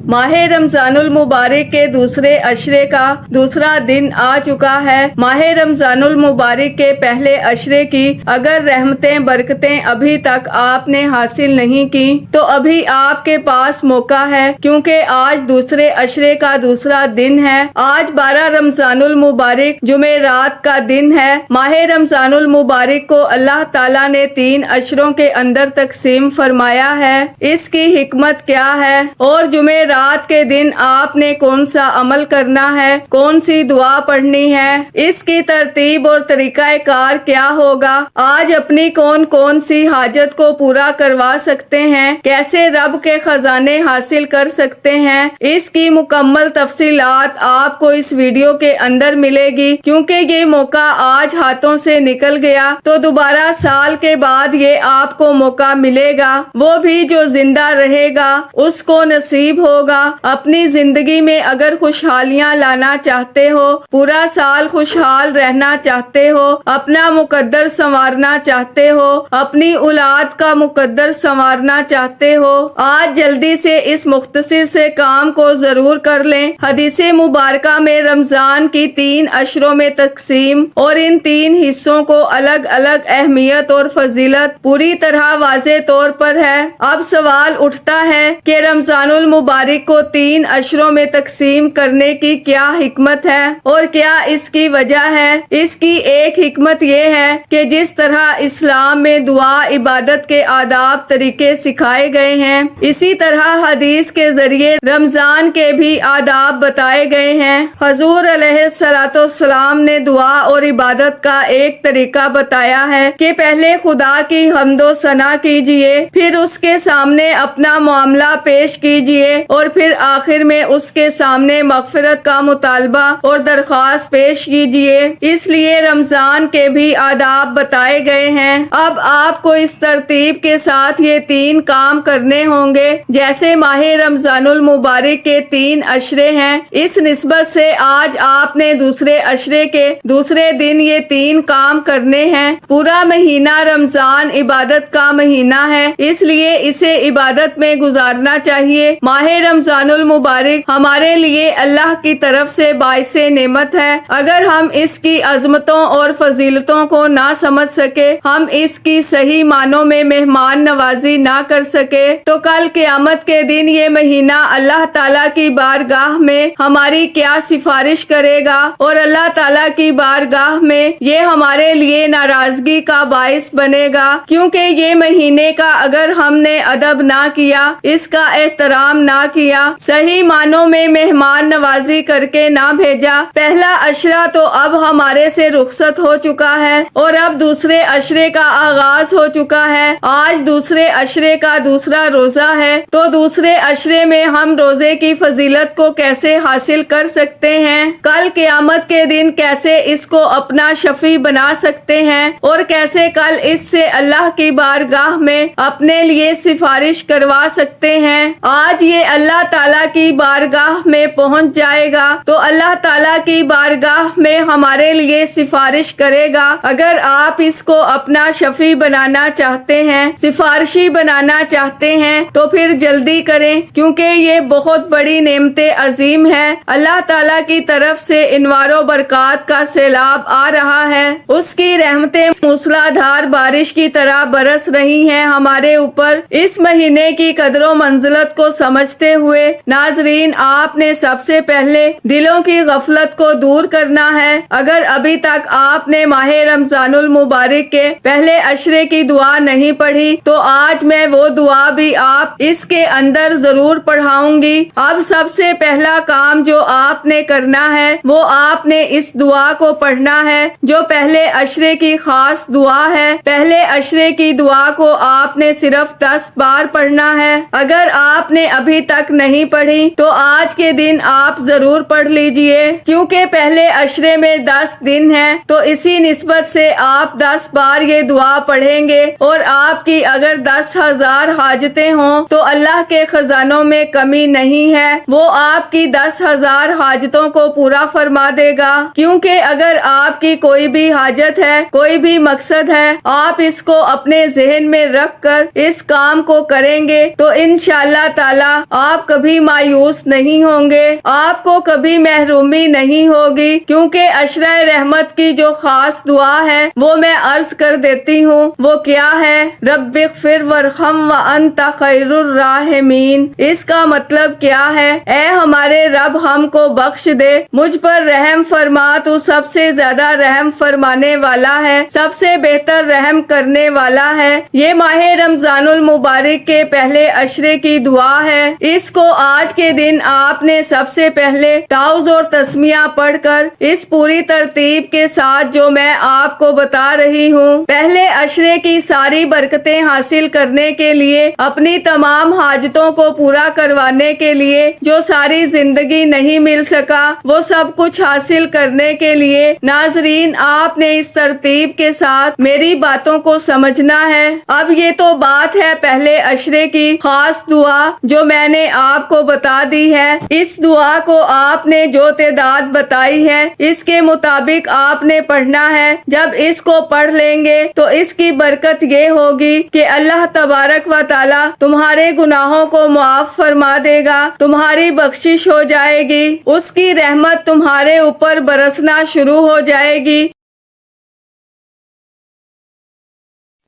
ماہ رمضان المبارک کے دوسرے عشرے کا دوسرا دن آ چکا ہے۔ ماہ رمضان المبارک کے پہلے عشرے کی اگر رحمتیں برکتیں ابھی تک آپ نے حاصل نہیں کی تو ابھی آپ کے پاس موقع ہے، کیونکہ آج دوسرے عشرے کا دوسرا دن ہے۔ آج 12 رمضان المبارک جمعرات کا دن ہے۔ ماہ رمضان المبارک کو اللہ تعالیٰ نے 3 عشروں کے اندر تقسیم فرمایا ہے۔ اس کی حکمت کیا ہے اور جمعرات کے دن آپ نے کون سا عمل کرنا ہے، کون سی دعا پڑھنی ہے، اس کی ترتیب اور طریقہ کار کیا ہوگا، آج اپنی کون کون سی حاجت کو پورا کروا سکتے ہیں، کیسے رب کے خزانے حاصل کر سکتے ہیں، اس کی مکمل تفصیلات آپ کو اس ویڈیو کے اندر ملے گی۔ کیونکہ یہ موقع آج ہاتھوں سے نکل گیا تو دوبارہ سال کے بعد یہ آپ کو موقع ملے گا، وہ بھی جو زندہ رہے گا اس کو نصیب ہوگا۔ اپنی زندگی میں اگر خوشحالیاں لانا چاہتے ہو، پورا سال خوشحال رہنا چاہتے ہو، اپنا مقدر سنوارنا چاہتے ہو، اپنی اولاد کا مقدر سنوارنا چاہتے ہو، آج جلدی سے اس مختصر سے کام کو ضرور کر لیں۔ حدیث مبارکہ میں رمضان کی 3 عشروں میں تقسیم اور ان 3 حصوں کو الگ الگ اہمیت اور فضیلت پوری طرح واضح طور پر ہے۔ اب سوال اٹھتا ہے کہ رمضان المبارک کو 3 عشروں میں تقسیم کرنے کی کیا حکمت ہے اور کیا اس کی وجہ ہے۔ اس کی ایک حکمت یہ ہے کہ جس طرح اسلام میں دعا عبادت کے آداب طریقے سکھائے گئے ہیں، اسی طرح حدیث کے ذریعے رمضان کے بھی آداب بتائے گئے ہیں۔ حضور علیہ الصلوۃ والسلام نے دعا اور عبادت کا ایک طریقہ بتایا ہے کہ پہلے خدا کی حمد و ثنا کیجئے، پھر اس کے سامنے اپنا معاملہ پیش کیجئے اور پھر آخر میں اس کے سامنے مغفرت کا مطالبہ اور درخواست پیش کیجئے۔ اس لیے رمضان کے بھی آداب بتائے گئے ہیں۔ اب آپ کو اس ترتیب کے ساتھ یہ 3 کام کرنے ہوں گے جیسے ماہ رمضان المبارک کے 3 عشرے ہیں۔ اس نسبت سے آج آپ نے دوسرے عشرے کے دوسرے دن یہ 3 کام کرنے ہیں۔ پورا مہینہ رمضان عبادت کا مہینہ ہے، اس لیے اسے عبادت میں گزارنا چاہیے۔ ماہ رمضان المبارک ہمارے لیے اللہ کی طرف سے باعث نعمت ہے۔ اگر ہم اس کی عظمتوں اور فضیلتوں کو نہ سمجھ سکے، ہم اس کی صحیح معنوں میں مہمان نوازی نہ کر سکے تو کل قیامت کے دن یہ مہینہ اللہ تعالیٰ کی بارگاہ میں ہماری کیا سفارش کرے گا اور اللہ تعالیٰ کی بارگاہ میں یہ ہمارے لیے ناراضگی کا باعث بنے گا، کیونکہ یہ مہینے کا اگر ہم نے ادب نہ کیا، اس کا احترام نہ کیا، صحیح معنوں میں مہمان نوازی کر کے نہ بھیجا۔ پہلا عشرہ تو اب ہمارے سے رخصت ہو چکا ہے اور اب دوسرے عشرے کا آغاز ہو چکا ہے۔ آج دوسرے عشرے کا دوسرا روزہ ہے تو دوسرے عشرے میں ہم روزے کی فضیلت کو کیسے حاصل کر سکتے ہیں، کل قیامت کے دن کیسے اس کو اپنا شفیع بنا سکتے ہیں اور کیسے کل اس سے اللہ کی بارگاہ میں اپنے لیے سفارش کروا سکتے ہیں۔ آج یہ اللہ تعالیٰ کی بارگاہ میں پہنچ جائے گا تو اللہ تعالیٰ کی بارگاہ میں ہمارے لیے سفارش کرے گا۔ اگر آپ اس کو اپنا شفیع بنانا چاہتے ہیں، سفارشی بنانا چاہتے ہیں تو پھر جلدی کریں، کیونکہ یہ بہت بڑی نعمت عظیم ہے۔ اللہ تعالیٰ کی طرف سے انوار و برکات کا سیلاب آ رہا ہے، اس کی رحمتیں موسلا دھار بارش کی طرح برس رہی ہیں ہمارے اوپر۔ اس مہینے کی قدر و منزلت کو سمجھتے ہوئے ناظرین، آپ نے سب سے پہلے دلوں کی غفلت کو دور کرنا ہے۔ اگر ابھی تک آپ نے ماہ رمضان المبارک کے پہلے عشرے کی دعا نہیں پڑھی تو آج میں وہ دعا بھی آپ اس کے اندر ضرور پڑھاؤں گی۔ اب سب سے پہلا کام جو آپ نے کرنا ہے وہ آپ نے اس دعا کو پڑھنا ہے جو پہلے عشرے کی خاص دعا ہے۔ پہلے عشرے کی دعا کو آپ نے صرف 10 بار پڑھنا ہے۔ اگر آپ نے ابھی تک نہیں پڑھی تو آج کے دن آپ ضرور پڑھ لیجئے، کیونکہ پہلے عشرے میں 10 دن ہیں تو اسی نسبت سے آپ 10 بار یہ دعا پڑھیں گے اور آپ کی اگر 10,000 حاجتیں ہوں تو اللہ کے خزانوں میں کمی نہیں ہے، وہ آپ کی 10,000 حاجتوں کو پورا فرما دے گا۔ کیونکہ اگر آپ کی کوئی بھی حاجت ہے، کوئی بھی مقصد ہے، آپ اس کو اپنے ذہن میں رکھ کر اس کام کو کریں گے تو انشاءاللہ تعالی آپ آپ کبھی مایوس نہیں ہوں گے، آپ کو کبھی محرومی نہیں ہوگی، کیونکہ عشرہ رحمت کی جو خاص دعا ہے وہ میں عرض کر دیتی ہوں۔ وہ کیا ہے؟ رب اغفر وارحم وانت خیر الراحمین۔ اس کا مطلب کیا ہے؟ اے ہمارے رب ہم کو بخش دے، مجھ پر رحم فرما، تو سب سے زیادہ رحم فرمانے والا ہے، سب سے بہتر رحم کرنے والا ہے۔ یہ ماہ رمضان المبارک کے پہلے عشرے کی دعا ہے۔ اس کو آج کے دن آپ نے سب سے پہلے تعوذ اور تسمیہ پڑھ کر اس پوری ترتیب کے ساتھ جو میں آپ کو بتا رہی ہوں، پہلے عشرے کی ساری برکتیں حاصل کرنے کے لیے، اپنی تمام حاجتوں کو پورا کروانے کے لیے، جو ساری زندگی نہیں مل سکا وہ سب کچھ حاصل کرنے کے لیے، ناظرین آپ نے اس ترتیب کے ساتھ میری باتوں کو سمجھنا ہے۔ اب یہ تو بات ہے پہلے عشرے کی خاص دعا جو میں نے آپ کو بتا دی ہے۔ اس دعا کو آپ نے جو تعداد بتائی ہے اس کے مطابق آپ نے پڑھنا ہے۔ جب اس کو پڑھ لیں گے تو اس کی برکت یہ ہوگی کہ اللہ تبارک و تعالی تمہارے گناہوں کو معاف فرما دے گا، تمہاری بخشش ہو جائے گی، اس کی رحمت تمہارے اوپر برسنا شروع ہو جائے گی۔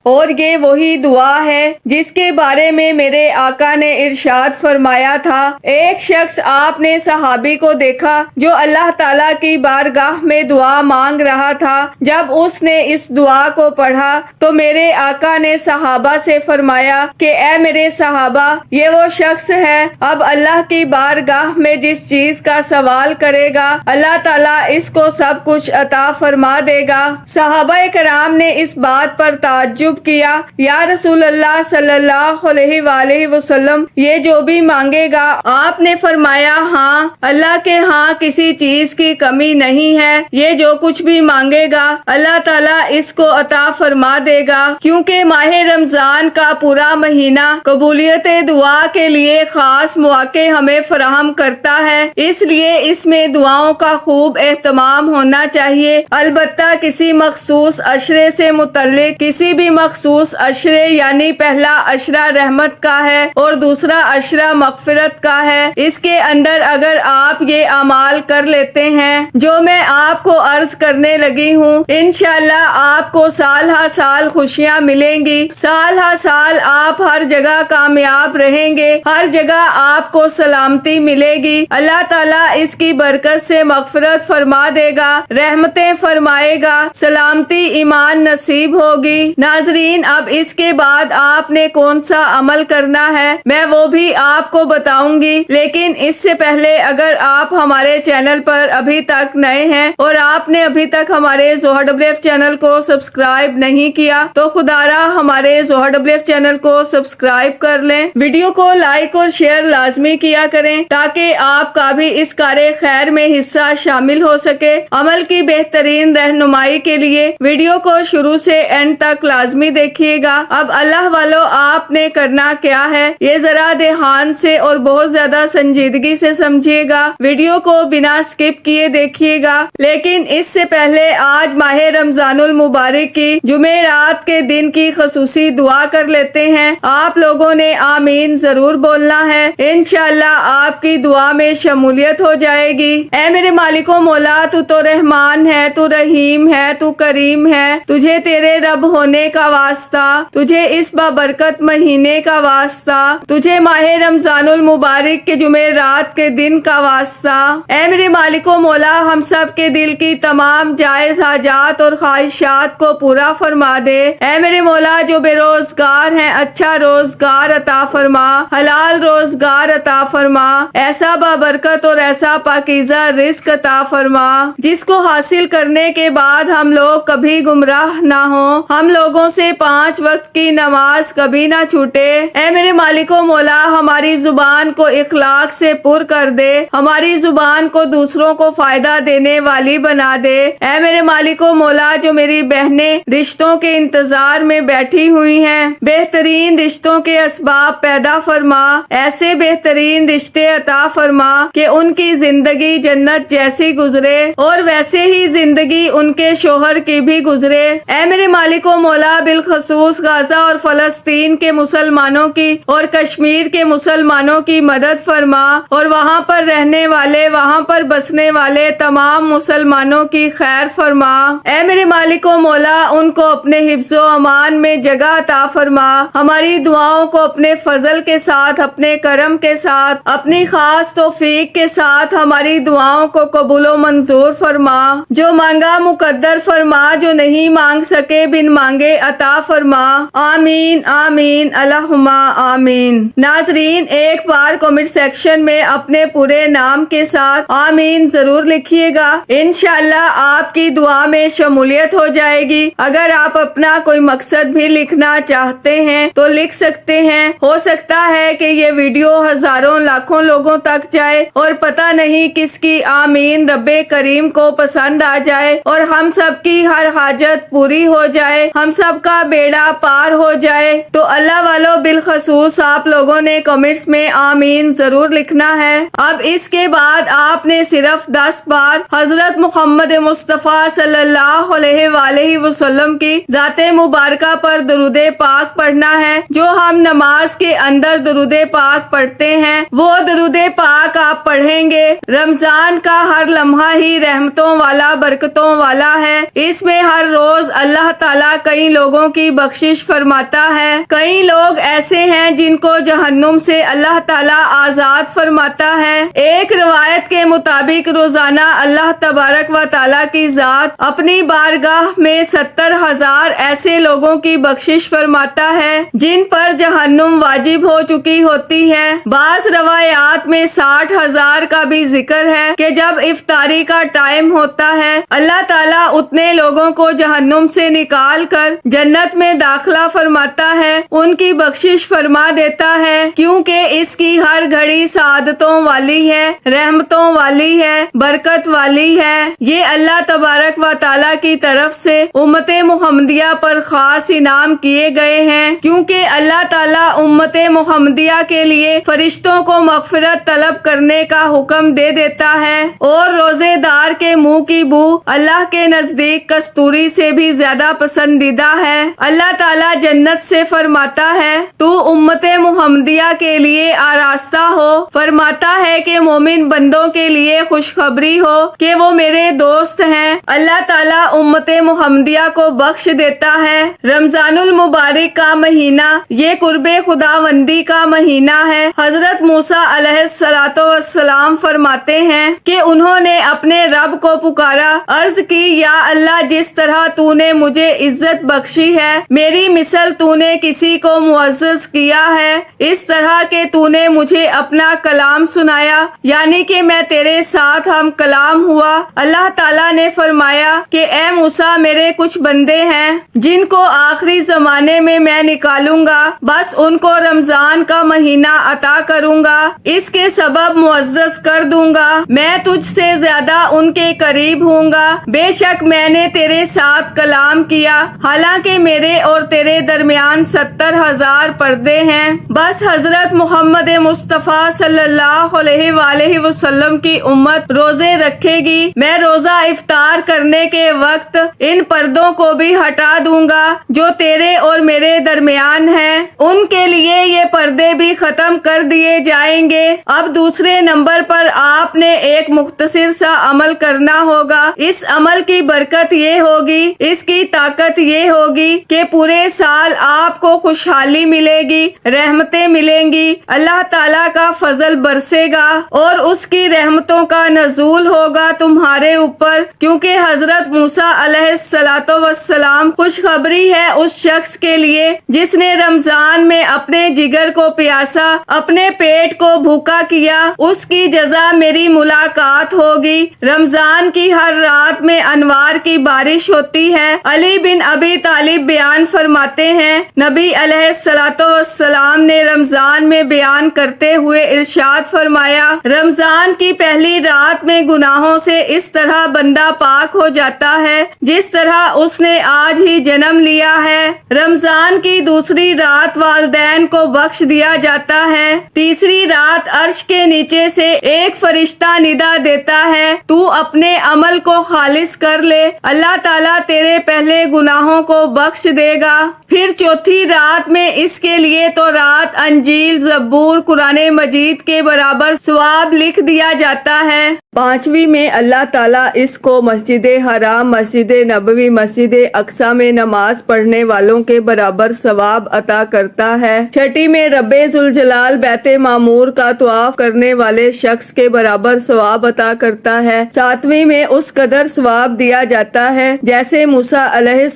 اور یہ وہی دعا ہے جس کے بارے میں میرے آقا نے ارشاد فرمایا تھا۔ ایک شخص آپ نے صحابی کو دیکھا جو اللہ تعالیٰ کی بارگاہ میں دعا مانگ رہا تھا۔ جب اس نے اس دعا کو پڑھا تو میرے آقا نے صحابہ سے فرمایا کہ اے میرے صحابہ، یہ وہ شخص ہے، اب اللہ کی بارگاہ میں جس چیز کا سوال کرے گا اللہ تعالیٰ اس کو سب کچھ عطا فرما دے گا۔ صحابہ کرام نے اس بات پر تعجب کیا، یا رسول اللہ صلی اللہ علیہ وآلہ وسلم، یہ جو بھی مانگے گا؟ آپ نے فرمایا ہاں، اللہ کے ہاں کسی چیز کی کمی نہیں ہے، یہ جو کچھ بھی مانگے گا اللہ تعالیٰ اس کو عطا فرما دے گا، کیونکہ ماہ رمضان کا پورا مہینہ قبولیت دعا کے لیے خاص مواقع ہمیں فراہم کرتا ہے، اس لیے اس میں دعاؤں کا خوب اہتمام ہونا چاہیے۔ البتہ کسی مخصوص عشرے سے متعلق کسی بھی مخصوص عشرے، یعنی پہلا عشرہ رحمت کا ہے اور دوسرا عشرہ مغفرت کا ہے، اس کے اندر اگر آپ یہ اعمال کر لیتے ہیں جو میں آپ کو عرض کرنے لگی ہوں، انشاءاللہ آپ کو سال ہر سال خوشیاں ملیں گی، سال ہر سال آپ ہر جگہ کامیاب رہیں گے، ہر جگہ آپ کو سلامتی ملے گی، اللہ تعالیٰ اس کی برکت سے مغفرت فرما دے گا، رحمتیں فرمائے گا، سلامتی ایمان نصیب ہوگی۔ ناظرین اب اس کے بعد آپ نے کون سا عمل کرنا ہے میں وہ بھی آپ کو بتاؤں گی، لیکن اس سے پہلے اگر آپ ہمارے چینل پر ابھی تک نئے ہیں اور آپ نے ابھی تک ہمارے زوہر WF چینل کو سبسکرائب نہیں کیا تو خدا را ہمارے زوہر WF چینل کو سبسکرائب کر لیں، ویڈیو کو لائک اور شیئر لازمی کیا کریں تاکہ آپ کا بھی اس کار خیر میں حصہ شامل ہو سکے۔ عمل کی بہترین رہنمائی کے لیے ویڈیو کو شروع سے اینڈ تک لازمی دیکھیے گا۔ اب اللہ والو آپ نے کرنا کیا ہے یہ ذرا دھیان سے اور بہت زیادہ سنجیدگی سے سمجھیے گا، ویڈیو کو بنا سکپ کیے دیکھیے گا۔ لیکن اس سے پہلے آج ماہ رمضان المبارک کی جمعرات کے دن کی خصوصی دعا کر لیتے ہیں۔ آپ لوگوں نے آمین ضرور بولنا ہے، انشاءاللہ آپ کی دعا میں شمولیت ہو جائے گی۔ اے میرے مالک و مولا، تو رحمان ہے، تو رحیم ہے، تو کریم ہے، تجھے تیرے رب ہونے کا واسطہ، تجھے اس بابرکت مہینے کا واسطہ، تجھے ماہ رمضان المبارک کے جمعرات کے دن کا واسطہ۔ اے میرے مالک و مولا، ہم سب کے دل کی تمام جائز حاجات اور خواہشات کو پورا فرما دے۔ اے میرے مولا، جو بے روزگار ہیں اچھا روزگار عطا فرما، حلال روزگار عطا فرما، ایسا بابرکت اور ایسا پاکیزہ رزق عطا فرما جس کو حاصل کرنے کے بعد ہم لوگ کبھی گمراہ نہ ہوں، ہم لوگوں سے 5 وقت کی نماز کبھی نہ چھوٹے۔ اے میرے مالک و مولا، ہماری زبان کو اخلاق سے پر کر دے، ہماری زبان کو دوسروں کو فائدہ دینے والی بنا دے۔ اے میرے مالک و مولا، جو میری بہنیں رشتوں کے انتظار میں بیٹھی ہوئی ہیں، بہترین رشتوں کے اسباب پیدا فرما، ایسے بہترین رشتے عطا فرما کہ ان کی زندگی جنت جیسی گزرے اور ویسے ہی زندگی ان کے شوہر کی بھی گزرے۔ اے میرے مالک و مولا، بالخصوص غزہ اور فلسطین کے مسلمانوں کی اور کشمیر کے مسلمانوں کی مدد فرما اور وہاں پر رہنے والے، وہاں پر بسنے والے تمام مسلمانوں کی خیر فرما۔ اے میرے مالک و مولا، ان کو اپنے حفظ و امان میں جگہ عطا فرما۔ ہماری دعاؤں کو اپنے فضل کے ساتھ، اپنے کرم کے ساتھ، اپنی خاص توفیق کے ساتھ ہماری دعاؤں کو قبول و منظور فرما۔ جو مانگا مقدر فرما، جو نہیں مانگ سکے بن مانگے عطا فرما۔ آمین آمین اللہم آمین۔ ناظرین، ایک بار کمنٹ سیکشن میں اپنے پورے نام کے ساتھ آمین ضرور لکھیے گا، انشاءاللہ آپ کی دعا میں شمولیت ہو جائے گی۔ اگر آپ اپنا کوئی مقصد بھی لکھنا چاہتے ہیں تو لکھ سکتے ہیں۔ ہو سکتا ہے کہ یہ ویڈیو ہزاروں لاکھوں لوگوں تک جائے اور پتہ نہیں کس کی آمین رب کریم کو پسند آ جائے اور ہم سب کی ہر حاجت پوری ہو جائے، ہم سب کا بیڑا پار ہو جائے۔ تو اللہ والو، بالخصوص آپ لوگوں نے کمنٹس میں آمین ضرور لکھنا ہے۔ اب اس کے بعد آپ نے صرف 10 بار حضرت محمد مصطفیٰ صلی اللہ علیہ وآلہ وسلم کی ذات مبارکہ پر درود پاک پڑھنا ہے۔ جو ہم نماز کے اندر درود پاک پڑھتے ہیں وہ درود پاک آپ پڑھیں گے۔ رمضان کا ہر لمحہ ہی رحمتوں والا، برکتوں والا ہے۔ اس میں ہر روز اللہ تعالیٰ کئی لوگوں کی بخشش فرماتا ہے۔ کئی لوگ ایسے ہیں جن کو جہنم سے اللہ تعالیٰ آزاد فرماتا ہے۔ ایک روایت کے مطابق روزانہ اللہ تبارک و تعالیٰ کی ذات اپنی بارگاہ میں 70,000 ایسے لوگوں کی بخشش فرماتا ہے جن پر جہنم واجب ہو چکی ہوتی ہے۔ بعض روایات میں 60,000 کا بھی ذکر ہے کہ جب افطاری کا ٹائم ہوتا ہے اللہ تعالیٰ اتنے لوگوں کو جہنم سے نکال کر جنت میں داخلہ فرماتا ہے، ان کی بخشش فرما دیتا ہے، کیونکہ اس کی ہر گھڑی سعادتوں والی ہے، رحمتوں والی ہے، برکت والی ہے۔ یہ اللہ تبارک و تعالیٰ کی طرف سے امت محمدیہ پر خاص انعام کیے گئے ہیں، کیونکہ اللہ تعالیٰ امت محمدیہ کے لیے فرشتوں کو مغفرت طلب کرنے کا حکم دے دیتا ہے، اور روزے دار کے منہ کی بو اللہ کے نزدیک کستوری سے بھی زیادہ پسندیدہ ہے۔ اللہ تعالیٰ جنت سے فرماتا ہے تو امت محمدیہ کے لیے آراستہ ہو، فرماتا ہے کہ مومن بندوں کے لیے خوشخبری ہو کہ وہ میرے دوست ہیں۔ اللہ تعالیٰ امت محمدیہ کو بخش دیتا ہے۔ رمضان المبارک کا مہینہ یہ قرب خداوندی کا مہینہ ہے۔ حضرت موسیٰ علیہ السلام فرماتے ہیں کہ انہوں نے اپنے رب کو پکارا، عرض کی یا اللہ، جس طرح تو نے مجھے عزت بخشی ہے، میری مثل تو نے کسی کو معزز کیا ہے، اس طرح کہ تو نے مجھے اپنا کلام سنایا، یعنی کہ میں تیرے ساتھ ہم کلام ہوا۔ اللہ تعالیٰ نے فرمایا کہ اے موسیٰ، میرے کچھ بندے ہیں جن کو آخری زمانے میں نکالوں گا، بس ان کو رمضان کا مہینہ عطا کروں گا، اس کے سبب معزز کر دوں گا، میں تجھ سے زیادہ ان کے قریب ہوں گا۔ بے شک میں نے تیرے ساتھ کلام کیا، حالانکہ میرے اور تیرے درمیان 70,000 پردے ہیں۔ بس حضرت محمد مصطفیٰ صلی اللہ علیہ وآلہ وسلم کی امت روزے رکھے گی، میں روزہ افطار کرنے کے وقت ان پردوں کو بھی ہٹا دوں گا جو تیرے اور میرے درمیان ہیں، ان کے لیے یہ پردے بھی ختم کر دیے جائیں گے۔ اب دوسرے نمبر پر آپ نے ایک مختصر سا عمل کرنا ہوگا۔ اس عمل کی برکت یہ ہوگی، اس کی طاقت یہ ہوگی کہ پورے سال آپ کو خوشحالی ملے گی، رحمتیں ملیں گی، اللہ تعالیٰ کا فضل برسے گا اور اس کی رحمتوں کا نزول ہوگا تمہارے اوپر، کیونکہ حضرت موسیٰ علیہ السلام خوشخبری ہے اس شخص کے لیے جس نے رمضان میں اپنے جگر کو پیاسا، اپنے پیٹ کو بھوکا کیا، اس کی جزا میری ملاقات ہوگی۔ رمضان کی ہر رات میں انوار کی بارش ہوتی ہے۔ علی بن ابی طالب بیان فرماتے ہیں، نبی علیہ السلام نے رمضان میں بیان کرتے ہوئے ارشاد فرمایا، رمضان کی پہلی رات میں گناہوں سے اس طرح بندہ پاک ہو جاتا ہے جس طرح اس نے آج ہی جنم لیا ہے۔ رمضان کی دوسری رات والدین کو بخش دیا جاتا ہے۔ تیسری رات عرش کے نیچے سے ایک فرشتہ ندا دیتا ہے، تو اپنے عمل کو خالص کر لے، اللہ تعالیٰ تیرے پہلے گناہوں کو بخش دے گا۔ پھر چوتھی رات میں اس کے لیے تورات، انجیل، زبور، قرآن مجید کے برابر ثواب لکھ دیا جاتا ہے۔ پانچویں میں اللہ تعالیٰ اس کو مسجد حرام، مسجد نبوی، مسجد اقصی میں نماز پڑھنے والوں کے برابر ثواب عطا کرتا ہے۔ چھٹی میں رب ذوالجلال بیت معمور کا طواف کرنے والے شخص کے برابر ثواب عطا کرتا ہے۔ ساتویں میں اس قدر ثواب دیا جاتا ہے جیسے موسیٰ علیہ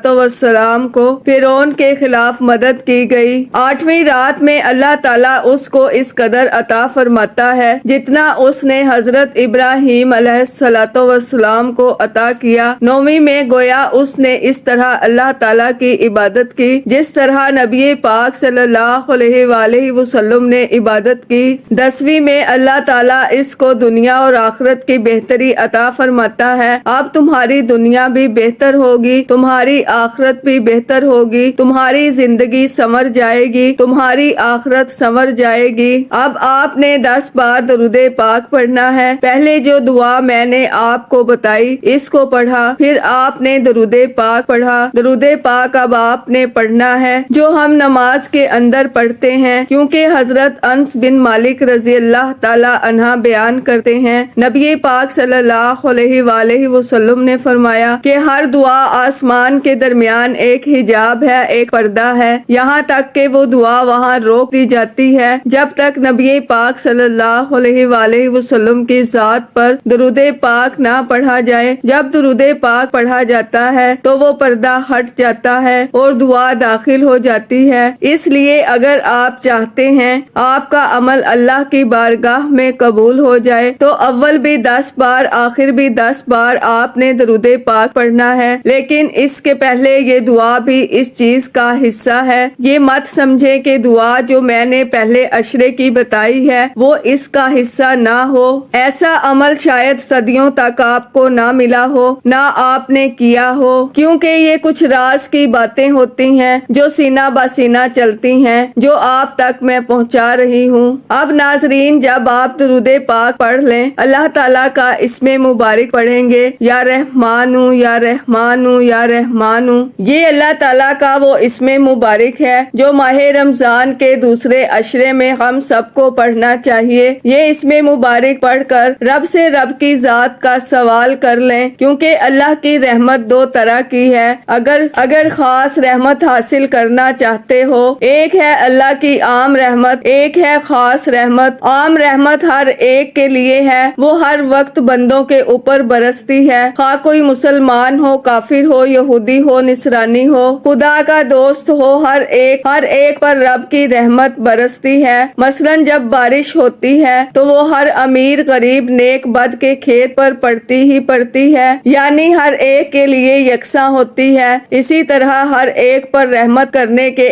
السلام کو فرعون کے خلاف مدد کی گئی۔ آٹھویں رات میں اللہ تعالیٰ اس کو اس قدر عطا فرماتا ہے جتنا اس نے حضرت ابراہیم علیہ السلام کو عطا کیا۔ نویں میں گویا اس نے اس طرح اللہ تعالیٰ کی عبادت کی جس طرح نبی پاک صلی اللہ علیہ وآلہ وسلم نے عبادت کی۔ دسویں میں اللہ تعالیٰ اس کو دنیا اور آخرت کی بہتری عطا فرماتا ہے۔ اب تمہاری دنیا بھی بہتر ہوگی، تمہاری آخرت بھی بہتر ہوگی، تمہاری زندگی سنور جائے گی، تمہاری آخرت سنور جائے گی۔ اب آپ نے 10 بار درود پاک پڑھنا ہے۔ پہلے جو دعا میں نے آپ کو بتائی اس کو پڑھا، پھر آپ نے درود پاک پڑھا۔ درود پاک اب آپ نے پڑھنا ہے جو ہم نماز کے اندر پڑھتے ہیں، کیونکہ حضرت انس بن مالک رضی اللہ تعالی عنہ بیان کرتے ہیں نبی پاک صلی اللہ علیہ وآلہ وسلم نے فرمایا کہ ہر دعا آسمان کے درمیان ایک حجاب ہے، ایک پردہ ہے، یہاں تک کہ وہ دعا وہاں روک دی جاتی ہے جب تک نبی پاک صلی اللہ علیہ وآلہ وسلم کی ذات پر درود پاک نہ پڑھا جائے۔ جب درود پاک پڑھا جاتا ہے تو وہ پردہ ہٹ جاتا ہے اور دعا داخل ہو جاتی ہے۔ اس لیے اگر آپ چاہتے ہیں آپ کا عمل اللہ کی بارگاہ میں قبول ہو جائے تو اول بھی 10 بار، آخر بھی 10 بار آپ نے درود پاک پڑھنا ہے، لیکن اس کے پہلے یہ دعا بھی اس چیز کا حصہ ہے۔ یہ مت سمجھے کہ دعا جو میں نے پہلے عشرے کی بتائی ہے وہ اس کا حصہ نہ ہو۔ ایسا عمل شاید صدیوں تک آپ کو نہ ملا ہو، نہ آپ نے کیا ہو، کیونکہ یہ کچھ راز کی باتیں ہوتی ہیں جو سینہ بہ سینہ چلتی ہیں، جو آپ تک میں پہنچا رہی ہوں۔ اب ناظرین، جب آپ درود پاک پڑھ لیں، اللہ تعالیٰ کا اسم مبارک پڑھیں گے، یا رحمانو یا رحمانو یا رحمانو۔ یہ اللہ تعالیٰ کا وہ اسم مبارک ہے جو ماہ رمضان کے دوسرے عشرے میں ہم سب کو پڑھنا چاہیے۔ یہ اسم مبارک پڑھ کر رب سے رب کی ذات کا سوال کر لیں، کیونکہ اللہ کی رحمت 2 طرح کی ہے۔ اگر خاص رحمت حاصل کرنا چاہتے ہو، ایک ہے اللہ کی عام رحمت، ایک ہے خاص رحمت۔ عام رحمت ہر ایک کے لیے ہے، وہ ہر وقت بندوں کے اوپر برستی ہے، خواہ کوئی مسلمان ہو، کافر ہو، یہودی ہو، نصرانی ہو، خدا کا دوست ہو، ہر ایک پر رب کی رحمت برستی ہے۔ مثلاً جب بارش ہوتی ہے تو وہ ہر امیر غریب نیک بد کے کھیت پر پڑتی ہی پڑتی ہے، یعنی ہر ایک کے لیے یکساں ہوتی ہے۔ اسی طرح ہر ایک پر رحمت کرنے کے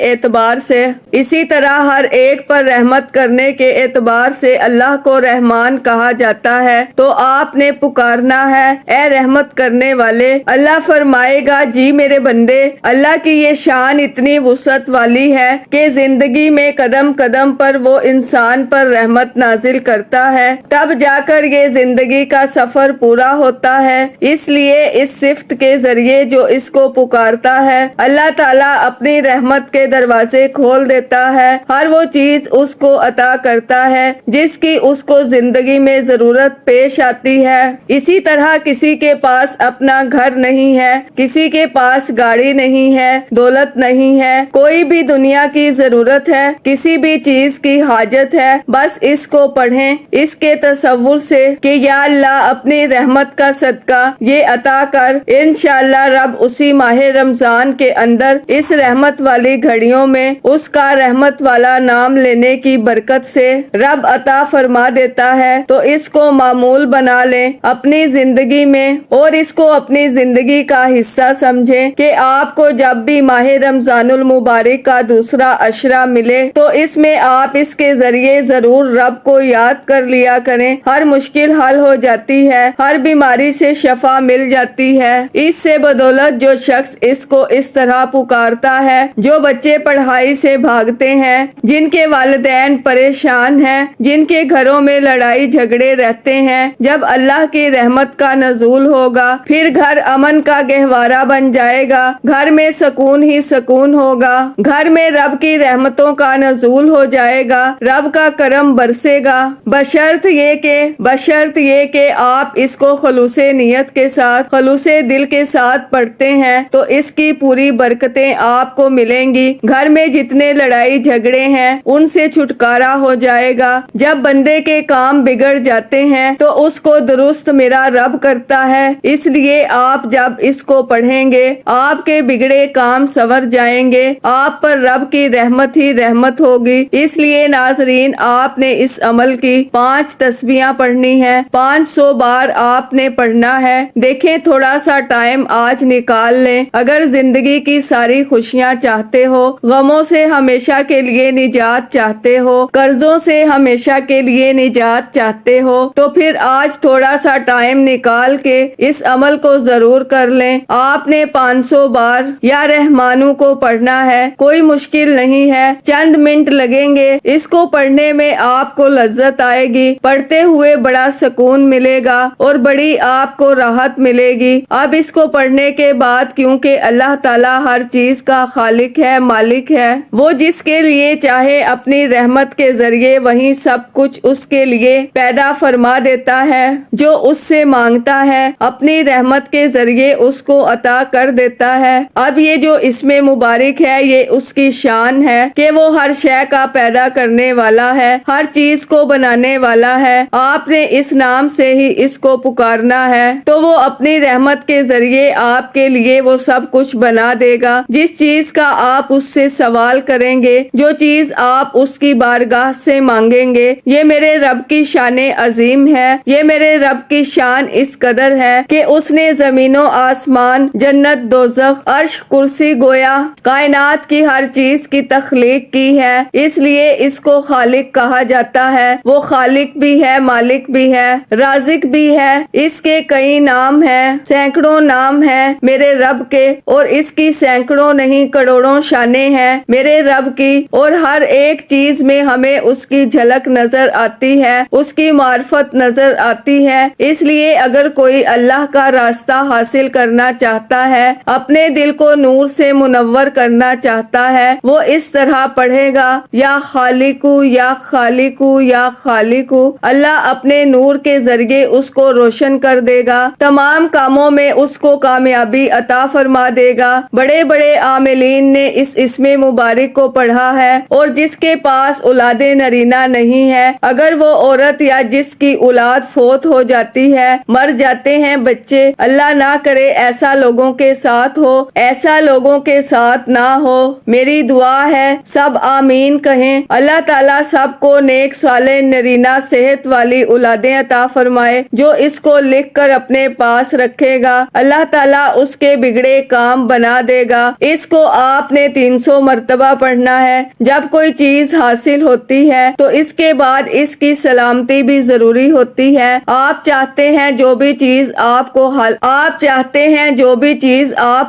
اعتبار سے اللہ کو رحمان کہا جاتا ہے۔ تو آپ نے پکارنا ہے، اے رحمت کرنے والے۔ اللہ فرمائے گا، جی میرے بندے۔ اللہ کی یہ شان اتنی وسعت والی ہے کہ زندگی میں قدم قدم پر وہ انسان پر رحمت نازل کرتا ہے، تب جا کر یہ زندگی کا سفر پورا ہوتا ہے۔ اس لیے اس صفت کے ذریعے جو اس کو پکارتا ہے، اللہ تعالیٰ اپنی رحمت کے دروازے کھول دیتا ہے، ہر وہ چیز اس کو عطا کرتا ہے جس کی اس کو زندگی میں ضرورت پیش آتی ہے۔ اسی طرح کسی کے پاس اپنا گھر نہیں ہے، کسی کے پاس گاڑی نہیں ہے، دولت نہیں ہے، کوئی بھی دنیا کی ضرورت ہے، کسی بھی چیز کی حاجت ہے، بس اس کو پڑھیں اس کے تصور سے کہ یا اللہ اپنی رحمت کا صدقہ یہ عطا کر۔ انشاءاللہ رب اسی ماہ رمضان کے اندر اس رحمت والی گھڑیوں میں اس کا رحمت والا نام لینے کی برکت سے رب عطا فرما دیتا ہے۔ تو اس کو معمول بنا لیں اپنی زندگی میں اور اس کو اپنی زندگی کا حصہ سمجھیں کہ آپ کو جب بھی ماہ رمضان المبارک کا دوسرا عشرہ ملے تو اس میں آپ اس کے ذریعے ضرور رب کو یاد کر لیا کریں۔ ہر مشکل حل ہو جاتی ہے، ہر بیماری سے شفا مل جاتی ہے۔ اس سے بدولت جو شخص اس کو اس طرح پکارتا ہے، جو بچے پڑھائی سے بھاگتے ہیں، جن کے والدین پریشان ہیں، جن کے گھروں میں لڑائی جھگڑے رہتے ہیں، جب اللہ کی رحمت کا نزول ہوگا پھر گھر امن کا گہوارہ بن جائے گا، گھر میں سکون سکون ہی سکون ہوگا، گھر میں رب کی رحمتوں کا نزول ہو جائے گا، رب کا کرم برسے گا، بشرط یہ کہ آپ اس کو خلوص نیت کے ساتھ، خلوص دل کے ساتھ پڑھتے ہیں تو اس کی پوری برکتیں آپ کو ملیں گی۔ گھر میں جتنے لڑائی جھگڑے ہیں ان سے چھٹکارا ہو جائے گا۔ جب بندے کے کام بگڑ جاتے ہیں تو اس کو درست میرا رب کرتا ہے، اس لیے آپ جب اس کو پڑھیں گے آپ کے بگڑے کام سنور جائیں گے، آپ پر رب کی رحمت ہی رحمت ہوگی۔ اس لیے ناظرین، آپ نے اس عمل کی 5 تسبیحاں پڑھنی ہے، 500 بار آپ نے پڑھنا ہے۔ دیکھیں تھوڑا سا ٹائم آج نکال لیں، اگر زندگی کی ساری خوشیاں چاہتے ہو، غموں سے ہمیشہ کے لیے نجات چاہتے ہو، قرضوں سے ہمیشہ کے لیے نجات چاہتے ہو، تو پھر آج تھوڑا سا ٹائم نکال کے اس عمل کو ضرور کر لیں۔ آپ نے 500 بار یا رحمانو کو پڑھنا ہے، کوئی مشکل نہیں ہے، چند منٹ لگیں گے، اس کو پڑھنے میں آپ کو لذت آئے گی، پڑھتے ہوئے بڑا سکون ملے گا اور بڑی آپ کو راحت ملے گی۔ اب اس کو پڑھنے کے بعد، کیونکہ اللہ تعالیٰ ہر چیز کا خالق ہے، مالک ہے، وہ جس کے لیے چاہے اپنی رحمت کے ذریعے وہی سب کچھ اس کے لیے پیدا فرما دیتا ہے، جو اس سے مانگتا ہے اپنی رحمت کے ذریعے اس کو عطا کر دیتا ہے۔ اب یہ جو اسم مبارک ہے یہ اس کی شان ہے کہ وہ ہر شے کا پیدا کرنے والا ہے، ہر چیز کو بنانے والا ہے۔ آپ نے اس نام سے ہی اس کو پکارنا ہے تو وہ اپنی رحمت کے ذریعے آپ کے لیے وہ سب کچھ بنا دے گا، جس چیز کا آپ اس سے سوال کریں گے، جو چیز آپ اس کی بارگاہ سے مانگیں گے۔ یہ میرے رب کی شان عظیم ہے، یہ میرے رب کی شان اس قدر ہے کہ اس نے زمین و آسمان، جنت، دوزخ، عرش، کرسی، گویا کائنات کی ہر چیز کی تخلیق کی ہے، اس لیے اس کو خالق کہا جاتا ہے۔ وہ خالق بھی ہے، مالک بھی ہے، رازق بھی ہے۔ اس کے کئی نام ہیں، سینکڑوں نام ہیں میرے رب کے، اور اس کی سینکڑوں نہیں کروڑوں شانیں ہیں میرے رب کی، اور ہر ایک چیز میں ہمیں اس کی جھلک نظر آتی ہے، اس کی معرفت نظر آتی ہے۔ اس لیے اگر کوئی اللہ کا راستہ حاصل کرنا چاہتا ہے، اپنے دل کو نور سے منور کرنا چاہتا ہے، وہ اس طرح پڑھے گا، یا خالقو یا خالقو یا خالقو۔ اللہ اپنے نور کے ذریعے اس کو روشن کر دے گا، تمام کاموں میں اس کو کامیابی عطا فرما دے گا۔ بڑے بڑے عاملین نے اس اسم مبارک کو پڑھا ہے، اور جس کے پاس اولاد نرینہ نہیں ہے، اگر وہ عورت یا جس کی اولاد فوت ہو جاتی ہے، مر جاتے ہیں بچے، اللہ نہ کرے ایسا لوگوں کے ساتھ ہو، ایسا لوگوں کے ساتھ نہ ہو، میری دعا ہے سب آمین کہیں، اللہ تعالیٰ سب کو نیک صالح نرینہ صحت والی اولادیں عطا فرمائے، جو اس کو لکھ کر اپنے پاس رکھے گا اللہ تعالیٰ اس کے بگڑے کام بنا دے گا۔ اس کو آپ نے 300 مرتبہ پڑھنا ہے۔ جب کوئی چیز حاصل ہوتی ہے تو اس کے بعد اس کی سلامتی بھی ضروری ہوتی ہے۔ آپ چاہتے ہیں جو بھی چیز آپ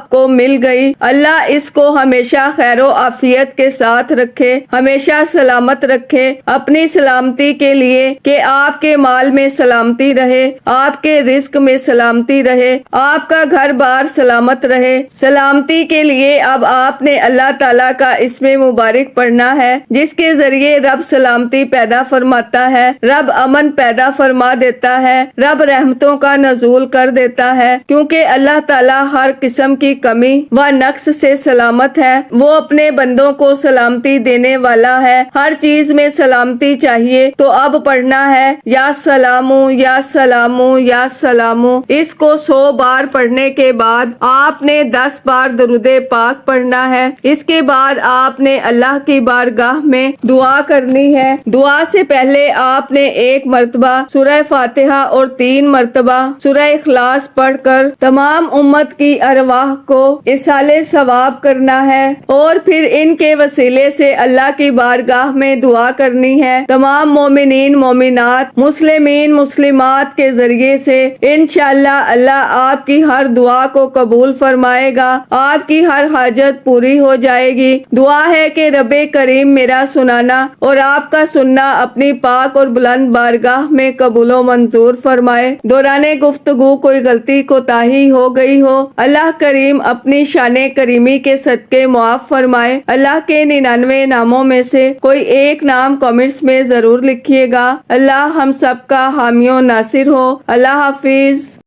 کو مل گئی، اللہ اس کو ہمیشہ خیر و عافیت کے ساتھ رکھے، ہمیشہ سلامت رکھے اپنی سلامتی کے لیے، کہ آپ کے مال میں سلامتی رہے، آپ کے رزق میں سلامتی رہے، آپ کا گھر بار سلامت رہے۔ سلامتی کے لیے اب آپ نے اللہ تعالیٰ کا اسم مبارک پڑھنا ہے، جس کے ذریعے رب سلامتی پیدا فرماتا ہے، رب امن پیدا فرما دیتا ہے، رب رحمتوں کا نزول کر دیتا ہے، کیونکہ اللہ تعالیٰ ہر قسم کی کمی و نقص سے سلامت ہے۔ وہ اپنے بندوں کو سلامتی دینے والا ہے، ہر چیز میں سلامتی چاہیے تو اب پڑھنا ہے یا سلامو یا سلامو یا سلامو۔ اس کو 100 بار پڑھنے کے بعد آپ نے 10 بار درود پاک پڑھنا ہے۔ اس کے بعد آپ نے اللہ کی بارگاہ میں دعا کرنی ہے۔ دعا سے پہلے آپ نے 1 مرتبہ سورہ فاتحہ اور 3 مرتبہ سورہ اخلاص پڑھ کر تمام امت کی ارواح کو ایصال ثواب کرنا ہے، اور پھر ان کے وسیلے سے اللہ کی بارگاہ میں دعا کرنی ہے۔ تمام مومنین مومنات، مسلمین مسلمات کے ذریعے سے انشاءاللہ اللہ آپ کی ہر دعا کو قبول فرمائے گا، آپ کی ہر حاجت پوری ہو جائے گی۔ دعا ہے کہ رب کریم میرا سنانا اور آپ کا سننا اپنی پاک اور بلند بارگاہ میں قبول و منظور فرمائے۔ دوران گفتگو کوئی غلطی کوتاہی ہو گئی ہو، اللہ کریم اپنی شان کریمی کے صدقے معاف فرمائے۔ اللہ کے 99 ناموں میں سے کوئی ایک نام کمنٹس میں ضرور لکھیے گا۔ اللہ ہم سب کا حامی و ناصر ہو۔ اللہ حافظ۔